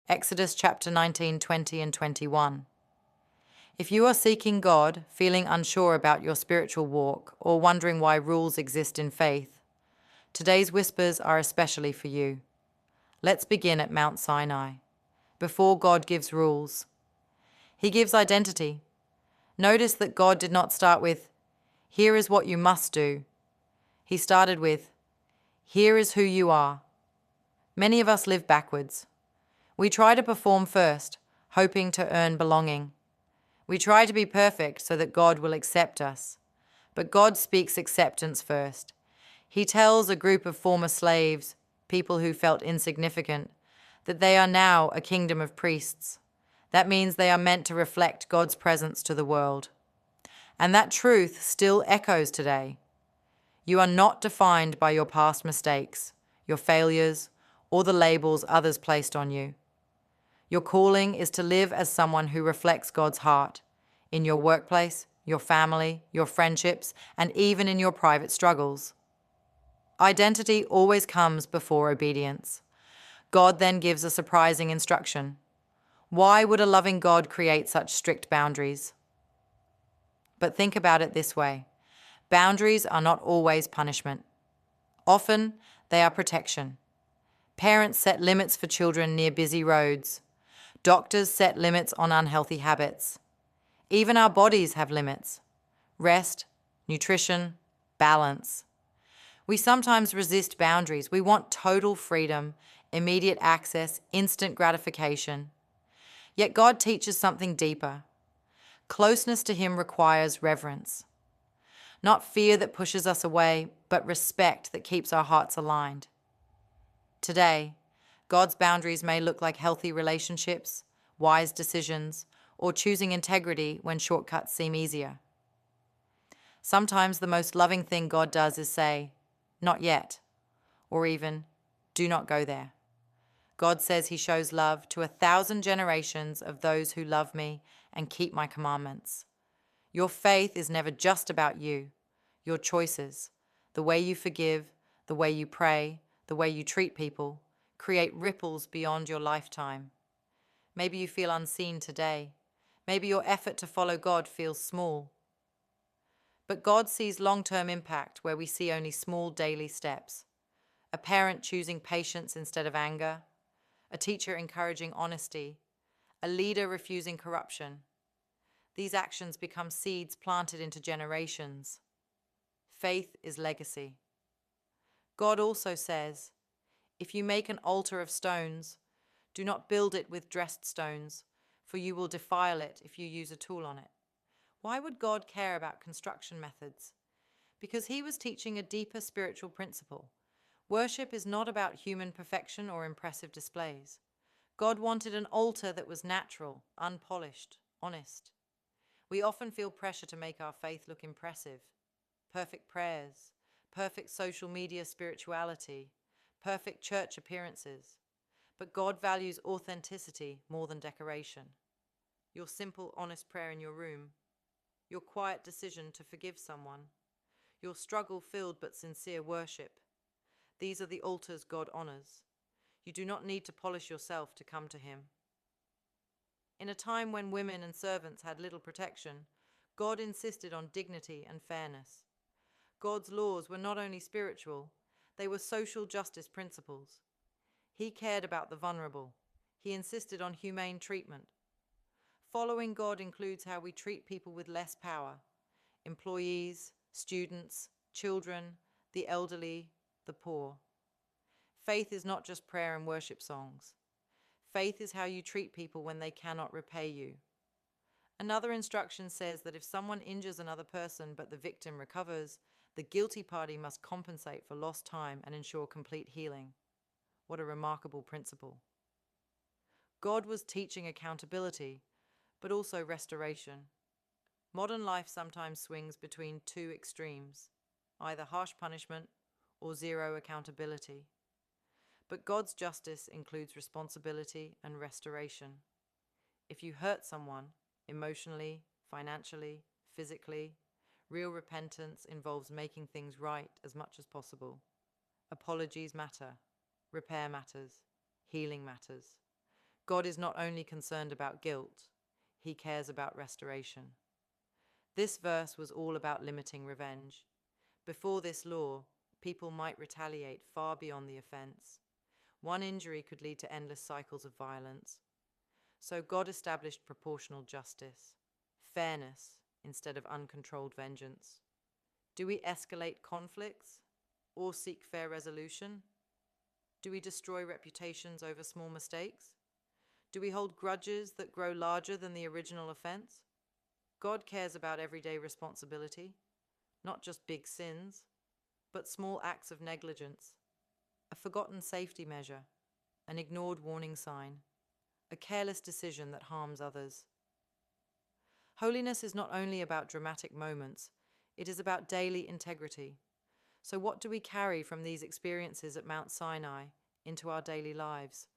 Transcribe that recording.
Exodus chapter 19, 20 and 21. If you are seeking God, feeling unsure about your spiritual walk, or wondering why rules exist in faith, today's whispers are especially for you. Let's begin at Mount Sinai. Before God gives rules, He gives identity. Notice that God did not start with, "Here is what you must do." He started with, "Here is who you are." Many of us live backwards. We try to perform first, hoping to earn belonging. We try to be perfect so that God will accept us. But God speaks acceptance first. He tells a group of former slaves, people who felt insignificant, that they are now a kingdom of priests. That means they are meant to reflect God's presence to the world. And that truth still echoes today. You are not defined by your past mistakes, your failures, or the labels others placed on you. Your calling is to live as someone who reflects God's heart in your workplace, your family, your friendships, and even in your private struggles. Identity always comes before obedience. God then gives a surprising instruction. Why would a loving God create such strict boundaries? But think about it this way. Boundaries are not always punishment. Often, they are protection. Parents set limits for children near busy roads. Doctors set limits on unhealthy habits. Even our bodies have limits. Rest, nutrition, balance. We sometimes resist boundaries. We want total freedom, immediate access, instant gratification. Yet God teaches something deeper. Closeness to Him requires reverence. Not fear that pushes us away, but respect that keeps our hearts aligned. Today, God's boundaries may look like healthy relationships, wise decisions, or choosing integrity when shortcuts seem easier. Sometimes the most loving thing God does is say, "Not yet," or even, "Do not go there." God says He shows love to 1,000 generations of those who love me and keep my commandments. Your faith is never just about you. Your choices, the way you forgive, the way you pray, the way you treat people, create ripples beyond your lifetime. Maybe you feel unseen today. Maybe your effort to follow God feels small. But God sees long-term impact where we see only small daily steps. A parent choosing patience instead of anger, a teacher encouraging honesty, a leader refusing corruption. These actions become seeds planted into generations. Faith is legacy. God also says, "If you make an altar of stones, do not build it with dressed stones, for you will defile it if you use a tool on it." Why would God care about construction methods? Because He was teaching a deeper spiritual principle. Worship is not about human perfection or impressive displays. God wanted an altar that was natural, unpolished, honest. We often feel pressure to make our faith look impressive. Perfect prayers, perfect social media spirituality, perfect church appearances. But God values authenticity more than decoration. Your simple, honest prayer in your room, your quiet decision to forgive someone, your struggle-filled but sincere worship. These are the altars God honors. You do not need to polish yourself to come to Him. In a time when women and servants had little protection, God insisted on dignity and fairness. God's laws were not only spiritual, they were social justice principles. He cared about the vulnerable. He insisted on humane treatment. Following God includes how we treat people with less power: employees, students, children, the elderly, the poor. Faith is not just prayer and worship songs. Faith is how you treat people when they cannot repay you. Another instruction says that if someone injures another person but the victim recovers, the guilty party must compensate for lost time and ensure complete healing. What a remarkable principle. God was teaching accountability, but also restoration. Modern life sometimes swings between two extremes, either harsh punishment or zero accountability. But God's justice includes responsibility and restoration. If you hurt someone, emotionally, financially, physically, real repentance involves making things right as much as possible. Apologies matter. Repair matters. Healing matters. God is not only concerned about guilt, he cares about restoration. This verse was all about limiting revenge. Before this law, people might retaliate far beyond the offense. One injury could lead to endless cycles of violence. So God established proportional justice, fairness instead of uncontrolled vengeance. Do we escalate conflicts or seek fair resolution? Do we destroy reputations over small mistakes? Do we hold grudges that grow larger than the original offense? God cares about everyday responsibility, not just big sins, but small acts of negligence, a forgotten safety measure, an ignored warning sign, a careless decision that harms others. Holiness is not only about dramatic moments, it is about daily integrity. So what do we carry from these experiences at Mount Sinai into our daily lives?